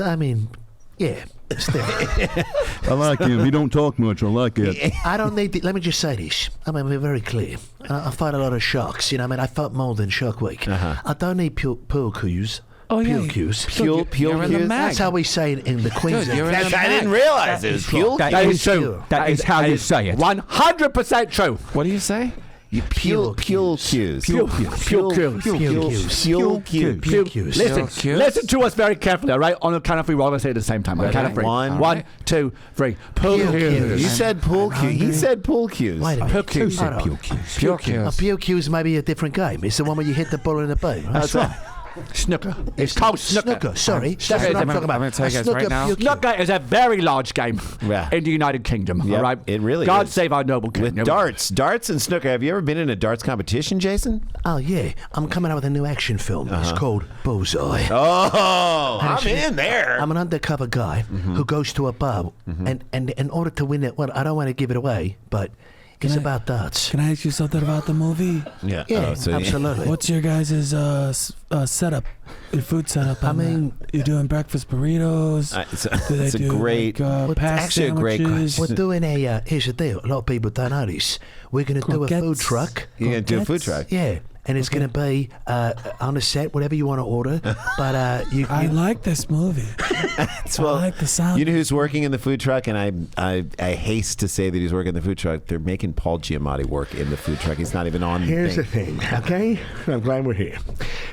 yeah. Still. I like him. He don't talk much. I like it. I don't need let me just say this. I mean, we're very clear. I fight a lot of sharks. You know, I mean, I fought more than Shark Week. I don't need pool cues. Oh, yeah. Peel cues. Peel You're in the cues? mag. That's how we say it in the Queensland. you're in the I didn't mag. realize it was Peel. That is true. That is how you say it. 100% true. What do you say? Peel cues. Peel cues. Peel Peel cues. Listen, Cues? listen to us very carefully, all right? On the count of three, we're all going to say it at the same time. On the count of three. One. 1, 2, 3. Peel Peel cues. cues. You said pool cue. He said pool cues. Wait a minute. Peel cues. Hold on. Pure A cues. peel cues may be a different game. It's the one where you hit the ball in the boat. That's right. Snooker. It's called snooker. Sorry. That's Hey, what I'm I'm talking about. gonna tell you A guys right snooker now. peel cue. Snooker is a very large game Yeah. in the United Kingdom, Yep, all right? it really God is. save our noble With kingdom. darts and snooker. Have you ever been in a darts competition, Jason? Oh, yeah. I'm coming out with a new action film. It's called Bullseye. Oh, I'm Actually, in there. I'm an undercover guy who goes to a bar, and in order to win it, well, I don't want to give it away, but it's I- about darts. Can I ask you something about the movie? Yeah, Yeah, absolutely. What's your guys' setup? Your food setup? I on that? mean- you're doing breakfast burritos. It's Do they a do great. like, past actually a great sandwiches? We're doing a, here's the deal, a lot of people don't know this. We're going to do a food Croquettes. truck. You're gonna do a food Croquettes? truck. Yeah, and it's going to be on the set, whatever you want to order. But you, I like this movie. It's, I like the sound. You know who's working in the food truck, and I haste to say that he's working in the food truck. They're making Paul Giamatti work in the food truck. He's not even on. Here's the thing, okay? I'm glad we're here.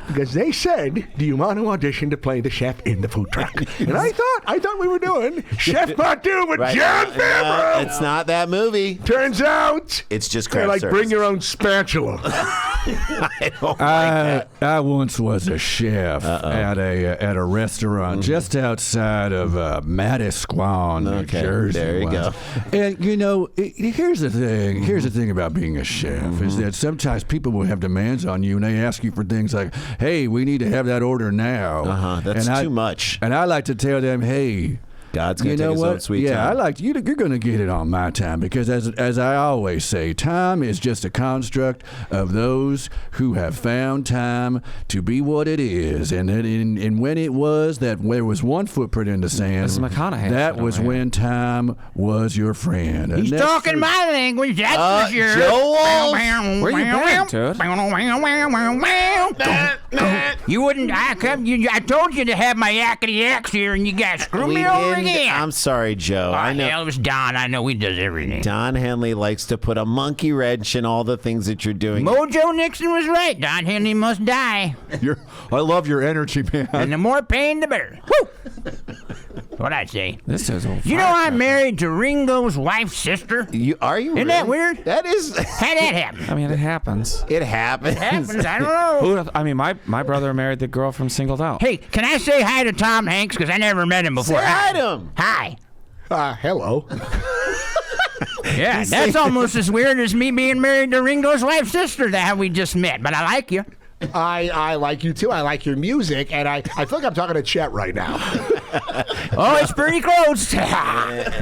Because they said, do you want to audition to play the chef in the food truck? And I thought we were doing Chef Badu with Right. John No, Favreau. it's not that movie. Turns out, It's just they're craft like, service. bring your own spatula. I don't like that. I once was a chef at a restaurant just outside of Manasquan, New Okay, Jersey. there you go. And you know, here's the thing. Here's the thing about being a chef is that sometimes people will have demands on you, and they ask you for things like, "Hey, we need to have that order now." That's And too much. And I like to tell them, "Hey, God's going to take his own sweet yeah, time. I like you. You're going to get it on my time because, as I always say, time is just a construct of those who have found time to be what it is. And when it was that there was one footprint in the sand, that was when time was your friend. And he's talking my language, that's for sure. Joel! Where you been, dude? You wouldn't. I told you to have my yakety yaks here, and you guys screw me over again. I'm sorry, Joe. I know. Hell, it was Don. I know he does everything. Don Henley likes to put a monkey wrench in all the things that you're doing. Mojo Nixon was right. Don Henley must die. I love your energy, man. And the more pain, the better. Woo! What I say? This is. You know I'm married to Ringo's wife's sister. Are you? Isn't that weird? That is. How'd that happen? I mean, it happens. It happens. It happens. I don't know. I mean, my brother married the girl from Singled Out. Hey, can I say hi to Tom Hanks? Because I never met him before. Say hi to him. Hi. Hello. Yeah, that's almost as weird as me being married to Ringo's wife's sister that we just met. But I like you. I like you too. I like your music, and I feel like I'm talking to Chet right now. Oh, it's pretty close.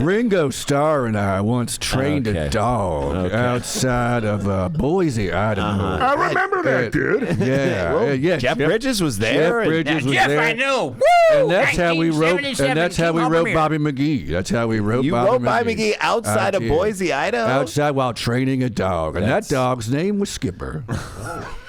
Ringo Starr and I once trained a dog outside of Boise, Idaho. I remember that, dude. Yeah. Jeff Bridges was there. Jeff Bridges was Jeff, there. I know. Woo! And that's how we wrote. 1977 And that's how we King wrote Hummer Bobby McGee. That's how we wrote. You wrote Bobby McGee outside of Boise, Idaho. Outside while training a dog, and that dog's name was Skipper.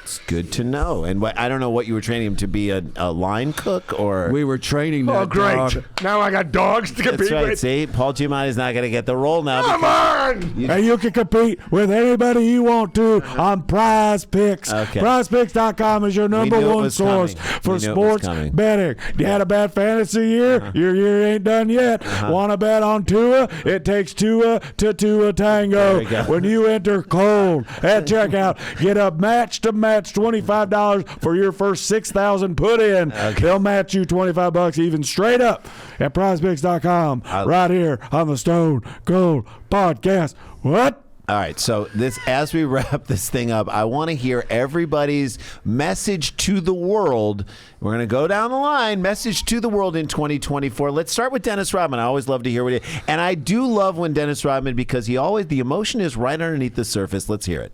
It's good to know. And I don't know what you were training him to be, a line cook or. We were training that great. dog. Now I got dogs to compete That's right. with. See, Paul Giamatti's not going to get the role now. Come on! And you can compete with anybody you want to on Prize Picks. Okay. PrizePicks.com is your number knew it one was source coming. for We knew it was sports coming. betting. You had a bad fantasy year? Your year ain't done yet. Want to bet on Tua? It takes Tua to Tua Tango. There we go. When you enter cold at checkout, get a match-to-match $25 for your first 6,000 put in. They'll match you $25 even straight up at PrizePicks.com right here on the Stone Cold Podcast. What? All right, so as we wrap this thing up, I want to hear everybody's message to the world. We're going to go down the line, message to the world in 2024. Let's start with Dennis Rodman. I always love to hear what and I do love when Dennis Rodman, because the emotion is right underneath the surface. Let's hear it.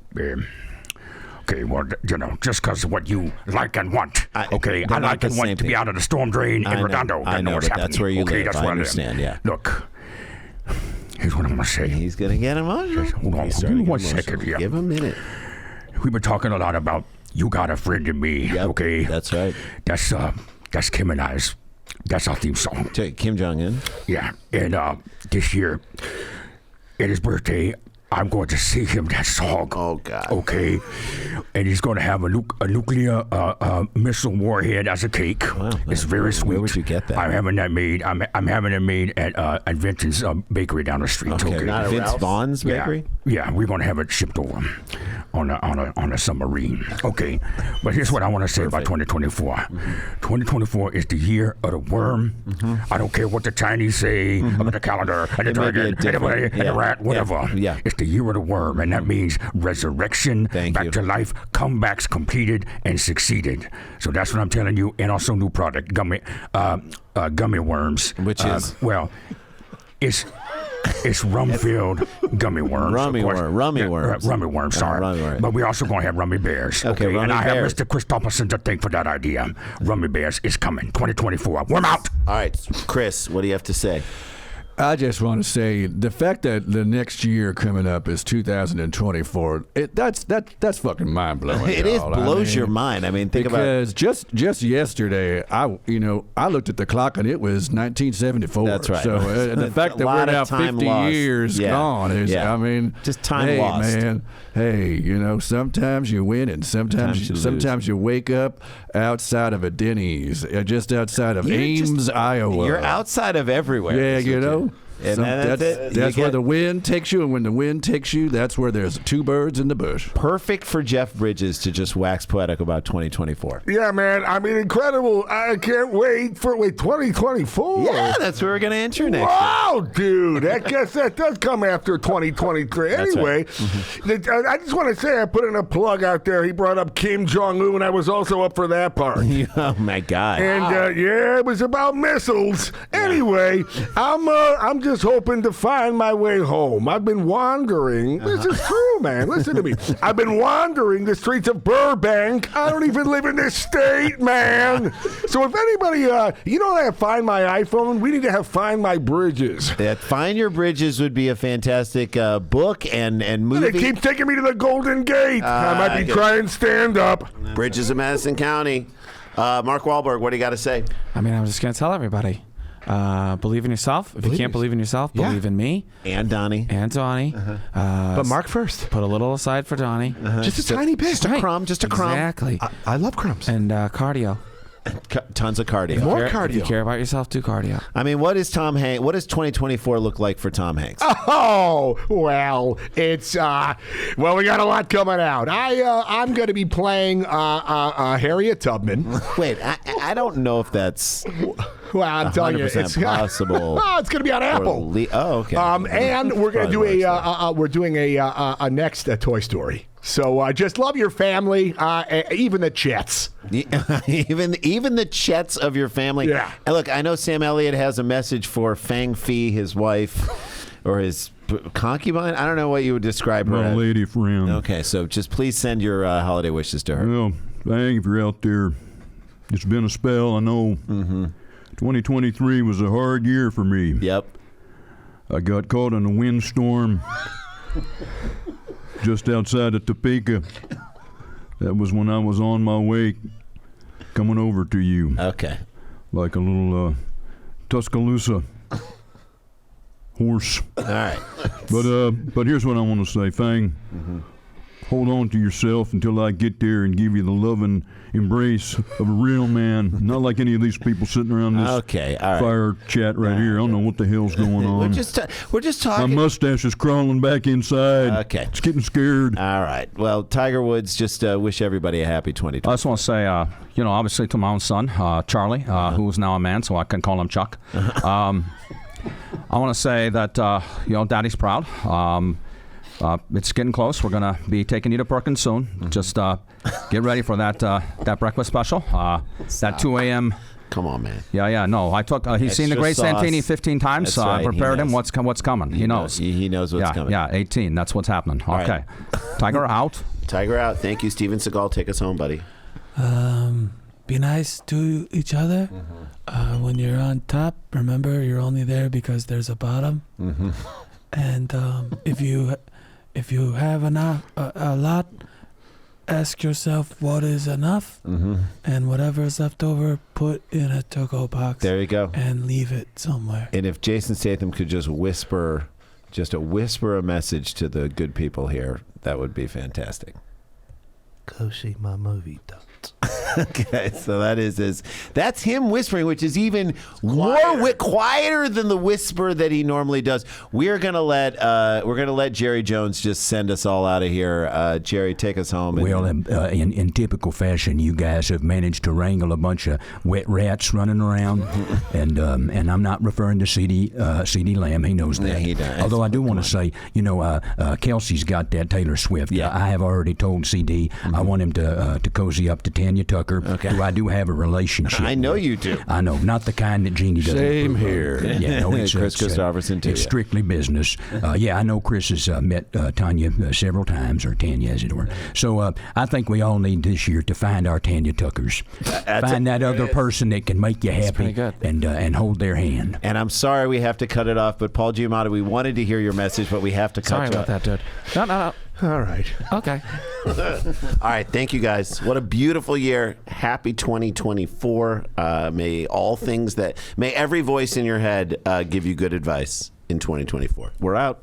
Okay, well, just because of what you like and want. I like and want to be out of the storm drain in Redondo. I know, but that's where you live. That's I where understand, yeah. Look, here's what I'm going to say. He's going to get emotional. Hold on, give me 1 second. Yeah. Give him a minute. We've been talking a lot about you got a friend in me, okay? That's right. That's Kim and I's. That's our theme song. Kim Jong-un? Yeah, and this year, at his birthday, I'm going to sing him that song. Oh, God. Okay. And he's going to have a nuclear missile warhead as a cake. Wow. It's very sweet. Where would you get that? I'm having that made. I'm having it made at Vinton's bakery down the street. Okay. Not Vince Vaughn's bakery? Yeah, we're going to have it shipped over on a submarine. Okay. But here's what I want to say about 2024. 2024 is the year of the worm. I don't care what the Chinese say about the calendar and the dragon and the rat, whatever. Yeah. It's the year of the worm, and that means resurrection, back to life, comebacks completed and succeeded. So that's what I'm telling you, and also new product, gummy worms. Which is? It's rum-filled gummy worms. Rummy worms. Sorry. But we're also going to have rummy bears. Okay, rummy and I have bears. Mr. Christopherson to thank for that idea. Rummy bears is coming, 2024. Worm out! All right, Chris, what do you have to say? I just want to say the fact that the next year coming up is 2024. That's fucking mind blowing. It blows your mind. I mean, think about because just yesterday, I looked at the clock and it was 1974. That's right. So the fact that we're now 50 years gone is, I mean, just time lost. Man, hey, sometimes you win and sometimes you wake up outside of a Denny's, just outside of Ames, Iowa. You're outside of everywhere. Yeah, And that's it. That's where the wind takes you, and when the wind takes you, that's where there's two birds in the bush. Perfect for Jeff Bridges to just wax poetic about 2024. Yeah, man. I mean, incredible. I can't wait for 2024. Yeah, that's where we're going to enter next. Wow, dude. I guess that does come after 2023. Anyway, I just want to say I put in a plug out there. He brought up Kim Jong-un. I was also up for that part. Oh, my God. And, it was about missiles. Anyway, I'm just hoping to find my way home. I've been wandering. This is true, man. Listen to me. I've been wandering the streets of Burbank. I don't even live in this state, man. So if anybody, you don't have Find My iPhone, we need to have Find My Bridges. That Find Your Bridges would be a fantastic book and movie. They keep taking me to the Golden Gate. I might be trying stand-up. Bridges of Madison County. Mark Wahlberg, what do you got to say? I mean, I'm just going to tell everybody. Believe in yourself. If you can't believe in yourself, believe in me. And Donnie. But Mark first. Put a little aside for Donnie. Just a tiny bit. Just a crumb. Just a crumb. Exactly. I love crumbs. And cardio. Tons of cardio. More If cardio. you care about yourself, do cardio. I mean, what does 2024 look like for Tom Hanks? Oh, well, it's, we got a lot coming out. I'm going to be playing Harriet Tubman. Wait, I don't know if that's Well, I'm telling you, it's possible. Oh, it's going to be on Apple. Okay. And we're going to do we're doing a next Toy Story. So just love your family, even the Chets. even the Chets of your family. Yeah. And look, I know Sam Elliott has a message for Fang Fee, his wife, or his concubine. I don't know what you would describe her My as. lady friend. Okay, so just please send your holiday wishes to her. Well, Fang, if you're out there, it's been a spell. I know. 2023 was a hard year for me. Yep. I got caught in a windstorm just outside of Topeka. That was when I was on my way coming over to you. Okay. Like a little Tuscaloosa horse. All right. But here's what I want to say, Fang. Hold on to yourself until I get there and give you the loving embrace of a real man. Not like any of these people sitting around this all right. fire chat right here. I don't know what the hell's going on. We're just talking. My mustache is crawling back inside. Okay. It's getting scared. All right. Well, Tiger Woods, just wish everybody a happy 2020. I just want to say, obviously to my own son, Charlie, who is now a man, so I can call him Chuck. I want to say that, Daddy's proud. It's getting close. We're going to be taking you to Perkins soon. Just get ready for that breakfast special. That 2 a.m. Come on, man. Yeah. No, I took. He's seen the Great sauce. Santini 15 times. That's right. I prepared He him. knows. What's coming? He knows. He knows what's coming. Yeah, 18. That's what's happening. All Okay. right. Tiger out. Tiger out. Thank you, Steven Seagal. Take us home, buddy. Be nice to each other. When you're on top, remember you're only there because there's a bottom. And if you have a lot, ask yourself what is enough, and whatever is left over, put in a to-go box. There you go. And leave it somewhere. And if Jason Statham could just whisper a message to the good people here, that would be fantastic. Go see my movie, Dots. Okay, so that's him whispering, which is even quieter than the whisper that he normally does. We're gonna let Jerry Jones just send us all out of here. Jerry, take us home. Well, in typical fashion, you guys have managed to wrangle a bunch of wet rats running around, and I'm not referring to CD Lamb. He knows that. Yeah, he does. Although I do want to say, Kelsey's got that Taylor Swift. Yeah. I have already told CD I want him to cozy up to Tanya Tucker, who I do have a relationship. I know with. you do. I know, not the kind that Jeannie does. Same here. Yeah, no, it's Chris Christopherson too. It's strictly business. I know Chris has met Tanya several times, or Tanya, as it were. So I think we all need this year to find our Tanya Tuckers. Find that other person that can make you happy and hold their hand. And I'm sorry we have to cut it off, but Paul Giamatti, we wanted to hear your message, but we have to cut Sorry you about off. that, dude. No. All right. Okay. All right. Thank you, guys. What a beautiful year. Happy 2024. May every voice in your head give you good advice in 2024. We're out.